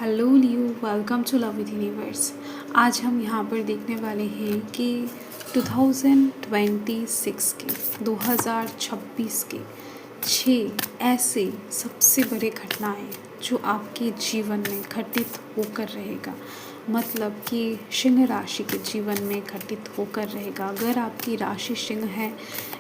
Hello Leo, welcome to love with universe. आज हम यहाँ पर देखने वाले हैं कि 2026 के 6 ऐसे सबसे बड़े घटनाएं जो आपके जीवन में घटित होकर रहेगा। मतलब कि सिंह राशि के जीवन में घटित होकर रहेगा। अगर आपकी राशि सिंह है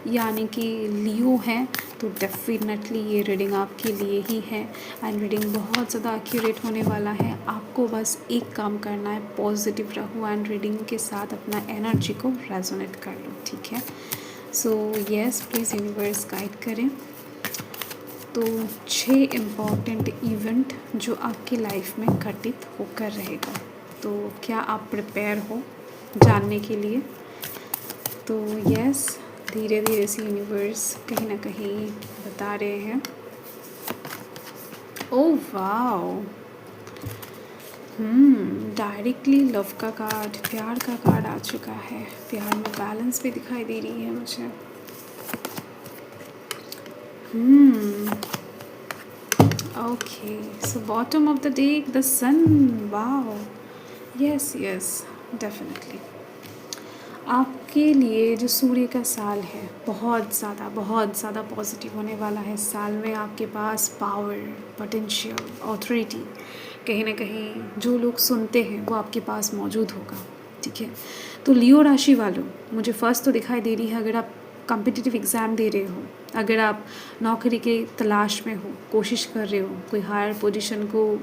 यानी कि लियो है तो डेफिनेटली ये रीडिंग आपके लिए ही है। एंड रीडिंग बहुत ज़्यादा एक्यूरेट होने वाला है। आपको बस एक काम करना है, पॉजिटिव रहो एंड रीडिंग के साथ अपना एनर्जी को रेजोनेट कर लो, ठीक है। So yes, please universe guide करें। तो 6 इम्पॉर्टेंट इवेंट जो आपकी लाइफ में घटित होकर रहेगा। तो क्या आप प्रिपेयर हो जानने के लिए? तो यस, धीरे धीरे से यूनिवर्स कहीं ना कहीं बता रहे हैं। ओह वाओ, डायरेक्टली लव का कार्ड, प्यार का कार्ड आ चुका है। प्यार में बैलेंस भी दिखाई दे रही है मुझे। Okay, so bottom of the day the sun. Wow, yes yes, definitely आपके लिए जो सूर्य का साल है बहुत ज़्यादा पॉजिटिव होने वाला है। इस साल में आपके पास पावर, पोटेंशियल, ऑथोरिटी, कहीं ना कहीं जो लोग सुनते हैं वो आपके पास मौजूद होगा, ठीक है। तो लियो राशि वालों, मुझे फर्स्ट तो दिखाई दे रही है, अगर आप कॉम्पिटिटिव एग्ज़ाम दे रहे हो, अगर आप नौकरी के तलाश में हो, कोशिश कर रहे हो कोई हायर पोजीशन को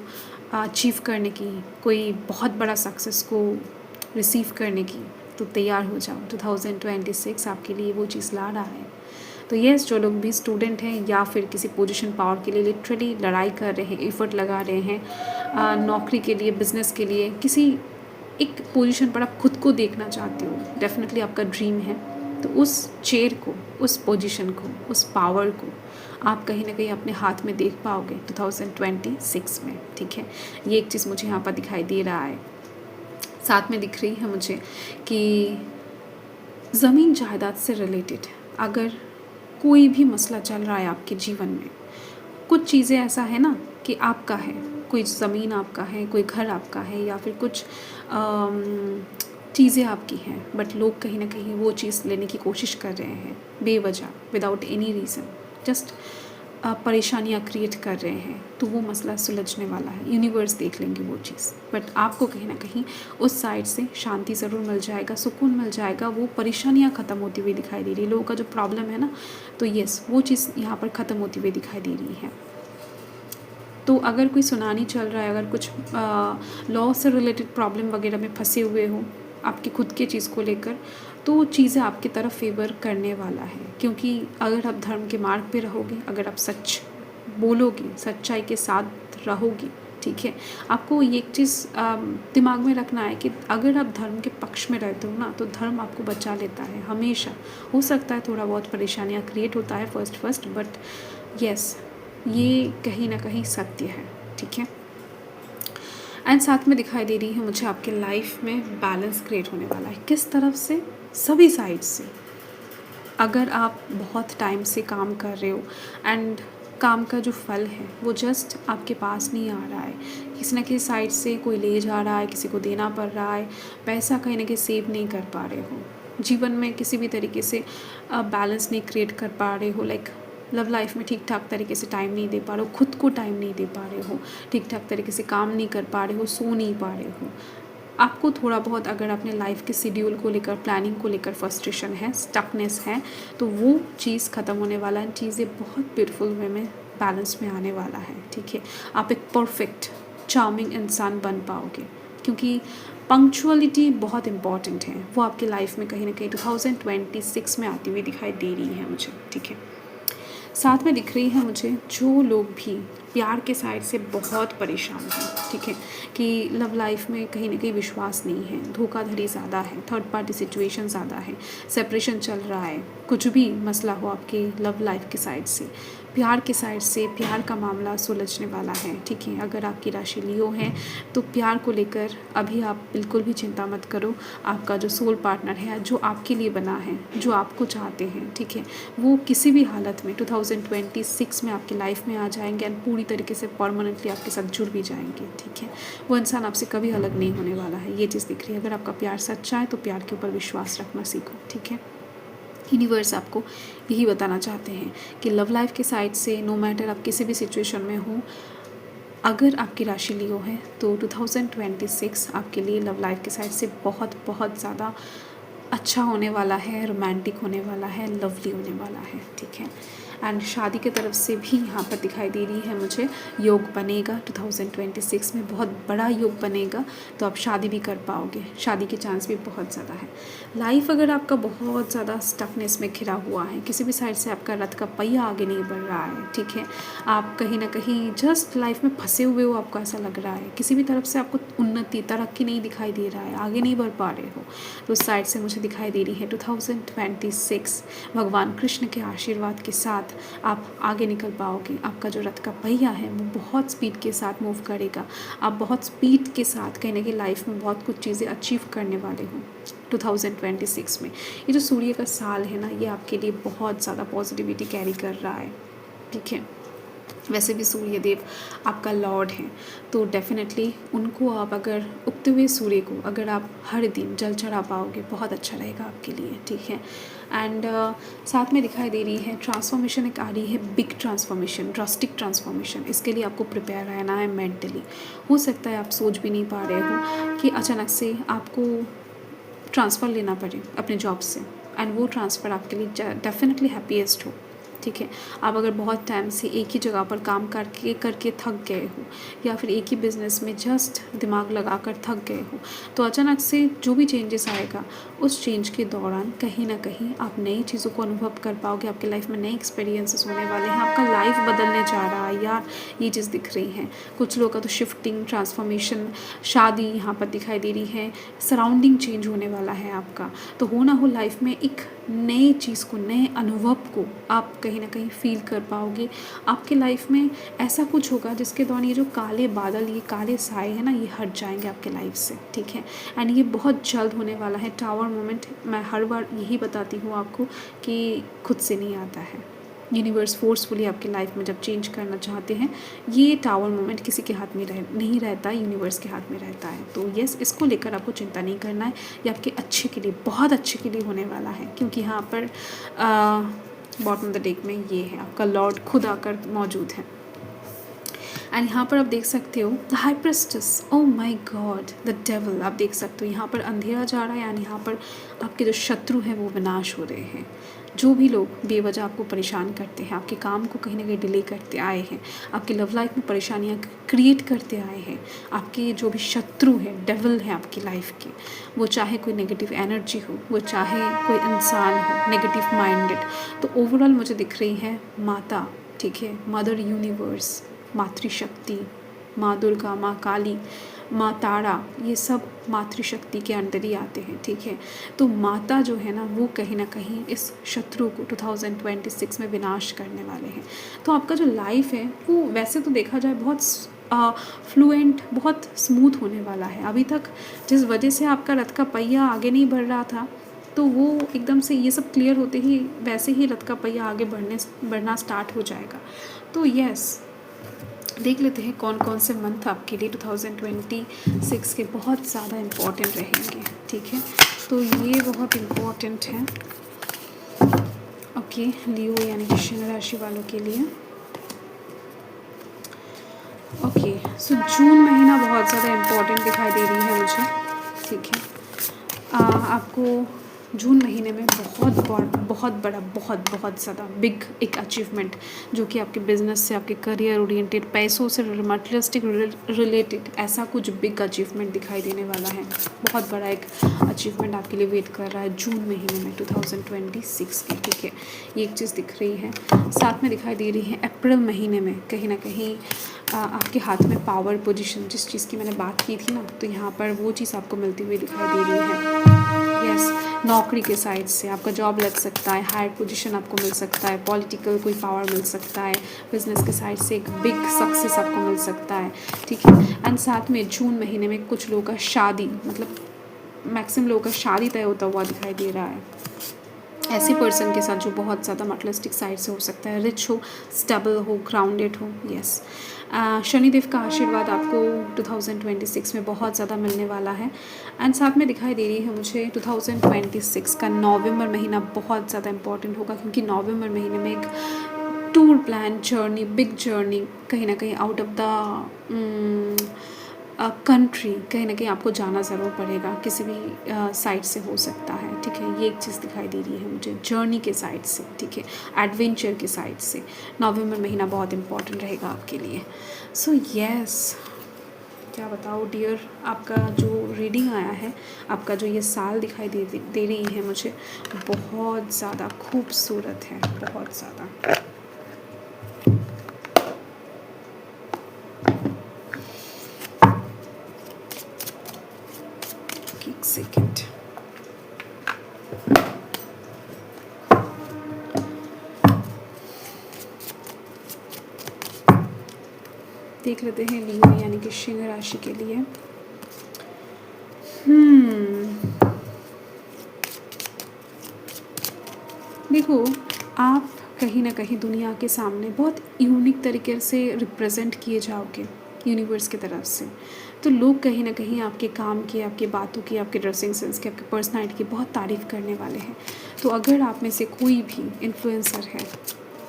अचीव करने की, कोई बहुत बड़ा सक्सेस को रिसीव करने की, तो तैयार हो जाओ। 2026 आपके लिए वो चीज़ ला रहा है। तो यस, जो लोग भी स्टूडेंट हैं या फिर किसी पोजीशन पावर के लिए लिटरली लड़ाई कर रहे हैं, एफर्ट लगा रहे हैं, नौकरी के लिए, बिजनेस के लिए, किसी एक पोजीशन पर आप खुद को देखना चाहते हो, डेफिनेटली आपका ड्रीम है, तो उस चेयर को, उस पोजीशन को, उस पावर को आप कहीं ना कहीं अपने हाथ में देख पाओगे 2026 में, ठीक है। ये एक चीज़ मुझे यहाँ पर दिखाई दे रहा है। साथ में दिख रही है मुझे कि ज़मीन जायदाद से रिलेटेड अगर कोई भी मसला चल रहा है आपके जीवन में, कुछ चीज़ें ऐसा है ना कि आपका है, कोई ज़मीन आपका है, कोई घर आपका है, या फिर कुछ चीज़ें आपकी हैं, बट लोग कहीं ना कहीं वो चीज़ लेने की कोशिश कर रहे हैं बेवजह, विदाउट एनी रीज़न, जस्ट परेशानियाँ क्रिएट कर रहे हैं, तो वो मसला सुलझने वाला है। यूनिवर्स देख लेंगे वो चीज़, बट आपको कहीं ना कहीं उस साइड से शांति ज़रूर मिल जाएगा, सुकून मिल जाएगा। वो परेशानियाँ ख़त्म होती हुई दिखाई दे रही है, लोगों का जो प्रॉब्लम है ना, तो यस, वो चीज़ यहाँ पर ख़त्म होती हुई दिखाई दे रही है। तो अगर कोई सुनानी चल रहा है, अगर कुछ लॉ से रिलेटेड प्रॉब्लम वगैरह में फंसे हुए हो आपकी खुद की चीज़ को लेकर, तो चीज़ें आपकी तरफ फेवर करने वाला है। क्योंकि अगर आप धर्म के मार्ग पे रहोगे, अगर आप सच बोलोगे, सच्चाई के साथ रहोगे, ठीक है, आपको ये एक चीज़ दिमाग में रखना है कि अगर आप धर्म के पक्ष में रहते हो ना, तो धर्म आपको बचा लेता है हमेशा। हो सकता है थोड़ा बहुत परेशानियाँ क्रिएट होता है फर्स्ट, बट यस, ये कहीं ना कहीं सत्य है, ठीक है। एंड साथ में दिखाई दे रही है मुझे आपके लाइफ में बैलेंस क्रिएट होने वाला है। किस तरफ से? सभी साइड से। अगर आप बहुत टाइम से काम कर रहे हो एंड काम का जो फल है वो जस्ट आपके पास नहीं आ रहा है, किसी न किसी साइड से कोई ले जा रहा है, किसी को देना पड़ रहा है, पैसा कहीं ना कहीं सेव नहीं कर पा रहे हो, जीवन में किसी भी तरीके से बैलेंस नहीं क्रिएट कर पा रहे हो, लाइक लव लाइफ में ठीक ठाक तरीके से टाइम नहीं दे पा रहे हो, खुद को टाइम नहीं दे पा रहे हो, ठीक ठाक तरीके से काम नहीं कर पा रहे हो, सो नहीं पा रहे हो, आपको थोड़ा बहुत अगर अपने लाइफ के शेड्यूल को लेकर, प्लानिंग को लेकर फ्रस्ट्रेशन है, स्टकनेस है, तो वो चीज़ ख़त्म होने वाला है। चीज़ें बहुत ब्यूटीफुल वे में बैलेंस में आने वाला है, ठीक है। आप एक परफेक्ट चार्मिंग इंसान बन पाओगे, क्योंकि पंक्चुअलिटी बहुत इम्पॉर्टेंट है। वो आपकी लाइफ में कहीं ना कहीं 2026 में आती हुई दिखाई दे रही है मुझे, ठीक है। साथ में दिख रही है मुझे जो लोग भी प्यार के साइड से बहुत परेशान हैं, ठीक है, कि लव लाइफ में कहीं ना कहीं विश्वास नहीं है, धोखाधड़ी ज़्यादा है, थर्ड पार्टी सिचुएशन ज़्यादा है, सेपरेशन चल रहा है, कुछ भी मसला हो आपके लव लाइफ के साइड से, प्यार के साइड से प्यार का मामला सुलझने वाला है, ठीक है। अगर आपकी राशि लियो है तो प्यार को लेकर अभी आप बिल्कुल भी चिंता मत करो। आपका जो सोल पार्टनर है, जो आपके लिए बना है, जो आपको चाहते हैं, ठीक है, वो किसी भी हालत में 2026 में आपकी लाइफ में आ जाएंगे एंड पूरी तरीके से परमानेंटली आपके साथ जुड़ भी जाएंगे, ठीक है। वो इंसान आपसे कभी अलग नहीं होने वाला है, ये चीज़ दिख रही है। अगर आपका प्यार सच्चा है तो प्यार के ऊपर विश्वास रखना सीखो, ठीक है। यूनिवर्स आपको यही बताना चाहते हैं कि लव लाइफ के साइड से नो मैटर आप किसी भी सिचुएशन में हो, अगर आपकी राशि लियो है तो 2026 आपके लिए लव लाइफ के साइड से बहुत बहुत ज़्यादा अच्छा होने वाला है, रोमांटिक होने वाला है, लवली होने वाला है, ठीक है। एंड शादी की तरफ से भी यहाँ पर दिखाई दे रही है मुझे योग बनेगा 2026 में, बहुत बड़ा योग बनेगा, तो आप शादी भी कर पाओगे, शादी के चांस भी बहुत ज़्यादा है। लाइफ अगर आपका बहुत ज़्यादा स्टफनेस में घिरा हुआ है, किसी भी साइड से आपका रथ का पहिया आगे नहीं बढ़ रहा है, ठीक है, आप कहीं ना कहीं जस्ट लाइफ में फंसे हुए हो, आपको ऐसा लग रहा है, किसी भी तरफ से आपको उन्नति तरक्की नहीं दिखाई दे रहा है, आगे नहीं बढ़ पा रहे हो, तो उस साइड से मुझे दिखाई दे रही है 2026 भगवान कृष्ण के आशीर्वाद के साथ आप आगे निकल पाओगे। आपका जो रथ का पहिया है वो बहुत स्पीड के साथ मूव करेगा, आप बहुत स्पीड के साथ कहीं ना कहीं लाइफ में बहुत कुछ चीज़ें अचीव करने वाले हो 2026 में। ये जो सूर्य का साल है ना, ये आपके लिए बहुत ज़्यादा पॉजिटिविटी कैरी कर रहा है, ठीक है। वैसे भी सूर्य देव आपका लॉर्ड हैं, तो डेफिनेटली उनको आप अगर उगते हुए सूर्य को अगर आप हर दिन जल चढ़ा पाओगे, बहुत अच्छा रहेगा आपके लिए, ठीक है। एंड साथ में दिखाई दे रही है ट्रांसफॉर्मेशन एक आ रही है, बिग ट्रांसफॉर्मेशन, ड्रास्टिक ट्रांसफॉर्मेशन। इसके लिए आपको प्रिपेयर रहना है मेंटली। हो सकता है आप सोच भी नहीं पा रहे हो कि अचानक से आपको ट्रांसफ़र लेना पड़े अपने जॉब से, एंड वो ट्रांसफ़र आपके लिए डेफिनेटली हैप्पीएस्ट हो, ठीक है। आप अगर बहुत टाइम से एक ही जगह पर काम करके थक गए हो, या फिर एक ही बिज़नेस में जस्ट दिमाग लगाकर थक गए हो, तो अचानक से जो भी चेंजेस आएगा, उस चेंज के दौरान कहीं ना कहीं आप नई चीज़ों को अनुभव कर पाओगे, आपके लाइफ में नए एक्सपीरियंसेस होने वाले हैं, आपका लाइफ बदलने जा रहा है यार, ये चीज़ दिख रही है। कुछ लोगों का तो शिफ्टिंग, ट्रांसफॉर्मेशन, शादी यहाँ पर दिखाई दे रही है, सराउंडिंग चेंज होने वाला है आपका। तो हो ना हो लाइफ में एक नए चीज़ को, नए अनुभव को आप कहीं ना कहीं फील कर पाओगे। आपके लाइफ में ऐसा कुछ होगा जिसके दौरान ये जो काले बादल, ये काले साए हैं ना, ये हट जाएंगे आपके लाइफ से, ठीक है। एंड ये बहुत जल्द होने वाला है। टावर मोमेंट मैं हर बार यही बताती हूँ आपको कि खुद से नहीं आता है, यूनिवर्स फोर्सफुली आपकी लाइफ में जब चेंज करना चाहते हैं, ये टावर मोमेंट किसी के हाथ में नहीं रहता, यूनिवर्स के हाथ में रहता है। तो यस, इसको लेकर आपको चिंता नहीं करना है, ये आपके अच्छे के लिए, बहुत अच्छे के लिए होने वाला है, क्योंकि यहाँ पर बॉटम ऑफ द डेक में ये है, आपका लॉर्ड खुद आकर मौजूद है। एंड यहाँ पर आप देख सकते हो the high priestess, oh my God, the devil, आप देख सकते हो यहाँ पर अंधेरा जा रहा है, यानी यहाँ पर आपके जो शत्रु हैं वो विनाश हो रहे हैं। जो भी लोग बेवजह आपको परेशान करते हैं, आपके काम को कहीं ना कहीं डिले करते आए हैं, आपकी लव लाइफ में परेशानियाँ क्रिएट करते आए हैं, आपके जो भी शत्रु हैं, डेविल हैं आपकी लाइफ के, वो चाहे कोई नेगेटिव एनर्जी हो, वो चाहे कोई इंसान हो नेगेटिव माइंडेड, तो ओवरऑल मुझे दिख रही है माता, ठीक है, मदर यूनिवर्स, मातृशक्ति, माँ दुर्गा, माँ काली, माँ तारा, ये सब मातृशक्ति के अंदर ही आते हैं, ठीक है। तो माता जो है ना, वो कहीं ना कहीं इस शत्रु को 2026 में विनाश करने वाले हैं। तो आपका जो लाइफ है वो वैसे तो देखा जाए बहुत फ्लुएंट, बहुत स्मूथ होने वाला है। अभी तक जिस वजह से आपका रथ का पहिया आगे नहीं बढ़ रहा था, तो वो एकदम से ये सब क्लियर होते ही वैसे ही रथ का पहिया आगे बढ़ना स्टार्ट हो जाएगा। तो यस, देख लेते हैं कौन कौन से मंथ आपके लिए 2026 के बहुत ज़्यादा इम्पॉर्टेंट रहेंगे, ठीक है। तो ये बहुत इम्पॉर्टेंट है, ओके, लियो यानी कि सिंह राशि वालों के लिए। ओके, सो जून महीना बहुत ज़्यादा इम्पॉर्टेंट दिखाई दे रही है मुझे, ठीक है। आपको जून महीने में बहुत ज़्यादा बिग एक अचीवमेंट, जो कि आपके बिजनेस से, आपके करियर ओरिएंटेड, पैसों से मटेरियलिस्टिक रिलेटेड, ऐसा कुछ बिग अचीवमेंट दिखाई देने वाला है। बहुत बड़ा एक अचीवमेंट आपके लिए वेट कर रहा है जून महीने में 2026 के, ठीक है। ये एक चीज़ दिख रही है। साथ में दिखाई दे रही है अप्रैल महीने में कहीं ना कहीं आपके हाथ में पावर पोजीशन, जिस चीज़ की मैंने बात की थी ना, तो यहाँ पर वो चीज़ आपको मिलती हुई दिखाई दे रही है। यस, नौकरी के साइड से आपका जॉब लग सकता है, हायर पोजीशन आपको मिल सकता है, पॉलिटिकल कोई पावर मिल सकता है, बिजनेस के साइड से एक बिग सक्सेस आपको मिल सकता है, ठीक है। एंड साथ में जून महीने में कुछ लोगों का शादी, मतलब मैक्सिमम लोगों का शादी तय होता हुआ दिखाई दे रहा है, ऐसी पर्सन के साथ जो बहुत ज़्यादा मटेरियलिस्टिक साइड से हो सकता है, रिच हो, स्टेबल हो, ग्राउंडेड हो, यस। शनिदेव का आशीर्वाद आपको 2026 में बहुत ज़्यादा मिलने वाला है। एंड साथ में दिखाई दे रही है मुझे 2026 का नवंबर महीना बहुत ज़्यादा इंपॉर्टेंट होगा, क्योंकि नवंबर महीने में एक tour plan, journey, big journey, कहीं ना कहीं आउट ऑफ द कंट्री कहीं ना कहीं आपको जाना ज़रूर पड़ेगा, किसी भी साइड से हो सकता है, ठीक है। ये एक चीज़ दिखाई दे रही है मुझे जर्नी के साइड से, ठीक है, एडवेंचर के साइड से नवंबर महीना बहुत इंपॉर्टेंट रहेगा आपके लिए। सो यस, क्या बताओ डियर, आपका जो रीडिंग आया है, आपका जो ये साल दिखाई दे रही है मुझे, बहुत ज़्यादा खूबसूरत है, बहुत ज़्यादा। एक सेकेंड, देख लेते हैं लियो यानी कि सिंह राशि के लिए। देखो, आप कहीं ना कहीं दुनिया के सामने बहुत यूनिक तरीके से रिप्रेजेंट किए जाओगे यूनिवर्स की तरफ से। तो लोग कहीं ना कहीं आपके काम की, आपकी बातों की, आपके ड्रेसिंग सेंस की, आपकी पर्सनालिटी की बहुत तारीफ़ करने वाले हैं। तो अगर आप में से कोई भी इन्फ्लुएंसर है,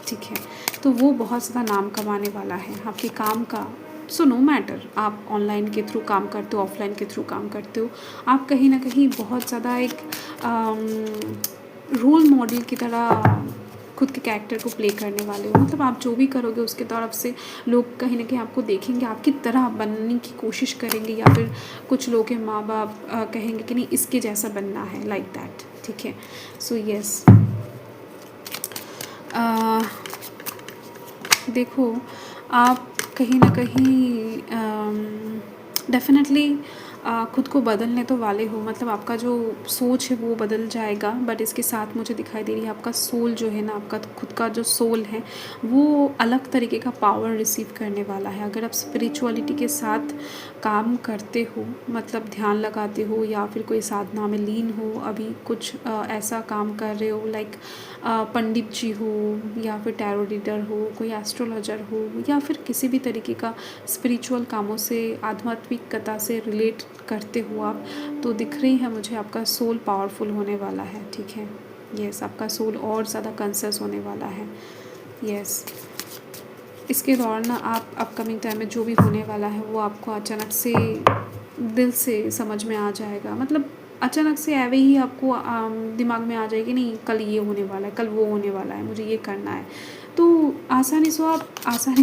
ठीक है, तो वो बहुत ज़्यादा नाम कमाने वाला है आपके काम का। सो नो मैटर आप ऑनलाइन के थ्रू काम करते हो, ऑफलाइन के थ्रू काम करते हो, आप कहीं ना कहीं बहुत ज़्यादा एक रोल मॉडल की तरह खुद के कैरेक्टर को प्ले करने वाले हो। मतलब आप जो भी करोगे उसके तरफ से लोग कहीं ना कहीं आपको देखेंगे, आपकी तरह बनने की कोशिश करेंगे, या फिर कुछ लोग के माँ बाप कहेंगे कि नहीं इसके जैसा बनना है, लाइक दैट, ठीक है। सो यस, देखो आप कहीं ना कहीं डेफिनेटली खुद को बदलने तो वाले हो, मतलब आपका जो सोच है वो बदल जाएगा। बट इसके साथ मुझे दिखाई दे रही है आपका सोल जो है ना, आपका खुद का जो सोल है वो अलग तरीके का पावर रिसीव करने वाला है। अगर आप स्पिरिचुअलिटी के साथ काम करते हो, मतलब ध्यान लगाते हो, या फिर कोई साधना में लीन हो, अभी कुछ ऐसा काम कर रहे हो, लाइक पंडित जी हो, या फिर टैरो रीडर हो, कोई एस्ट्रोलॉजर हो, या फिर किसी भी तरीके का स्पिरिचुअल कामों से, आध्यात्मिकता से रिलेट करते हो आप, तो दिख रही है मुझे आपका सोल पावरफुल होने वाला है, ठीक है। यस, आपका सोल और ज़्यादा कंसियस होने वाला है। यस, इसके दौरान ना आप अपकमिंग टाइम में जो भी होने वाला है वो आपको अचानक से दिल से समझ में आ जाएगा। मतलब अचानक से ऐवे ही आपको दिमाग में आ जाएगी, नहीं कल ये होने वाला है, कल वो होने वाला है, मुझे ये करना है। तो आसानी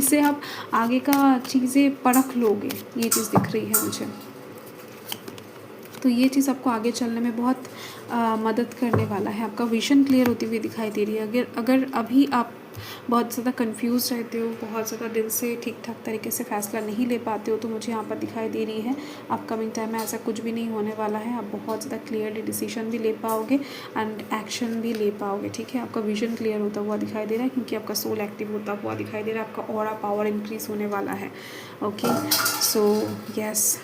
से आप आगे का चीज़ें परख लोगे, ये चीज़ दिख रही है मुझे। तो ये चीज़ आपको आगे चलने में बहुत मदद करने वाला है। आपका विज़न क्लियर होती हुई दिखाई दे रही है। अगर अभी आप बहुत ज़्यादा कंफ्यूज रहते हो, बहुत ज़्यादा दिल से ठीक ठाक तरीके से फ़ैसला नहीं ले पाते हो, तो मुझे यहाँ पर दिखाई दे रही है अपकमिंग टाइम में ऐसा कुछ भी नहीं होने वाला है। आप बहुत ज़्यादा क्लियरली डिसीजन भी ले पाओगे एंड एक्शन भी ले पाओगे, ठीक है। आपका विज़न क्लियर होता हुआ दिखाई दे रहा है, क्योंकि आपका सोल एक्टिव होता हुआ दिखाई दे रहा है, आपका ऑरा पावर इंक्रीज़ होने वाला है। Okay, so yes,